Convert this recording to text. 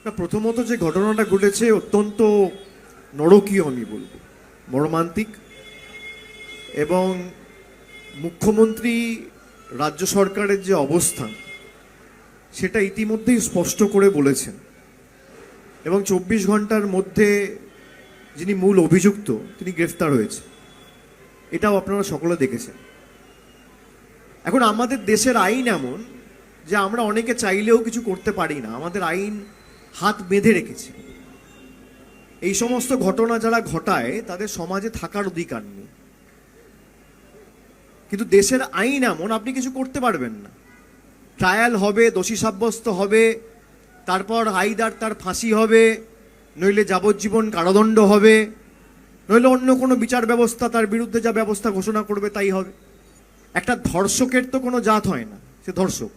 না, প্রথমত যে ঘটনাটা ঘটেছে অত্যন্ত নরকীয় আমি বলবো, মর্মান্তিক। এবং মুখ্যমন্ত্রী, রাজ্য সরকারের যে অবস্থান সেটা ইতিমধ্যেই স্পষ্ট করে বলেছেন। এবং 24 ঘন্টার মধ্যে যিনি মূল অভিযুক্ত তিনি গ্রেফতার হয়েছে, এটাও আপনারা সকলে দেখেছেন। এখন আমাদের দেশের আইন এমন যে আমরা অনেকে চাইলেও কিছু করতে পারি না, আমাদের আইন হাত বেঁধে রেখেছে। এই সমস্ত ঘটনা যারা ঘটায় তাদের সমাজে থাকার অধিকার নেই, কিন্তু দেশের আইন এমন আপনি কিছু করতে পারবেন না। ট্রায়াল হবে, দোষী সাব্যস্ত হবে, তারপর আইদার তার ফাঁসি হবে, নইলে যাবজ্জীবন কারাদণ্ড হবে, নইলে অন্য কোনো বিচার ব্যবস্থা তার বিরুদ্ধে যা ব্যবস্থা ঘোষণা করবে তাই হবে। একটা ধর্ষকের তো কোনো জাত হয় না, সে ধর্ষক।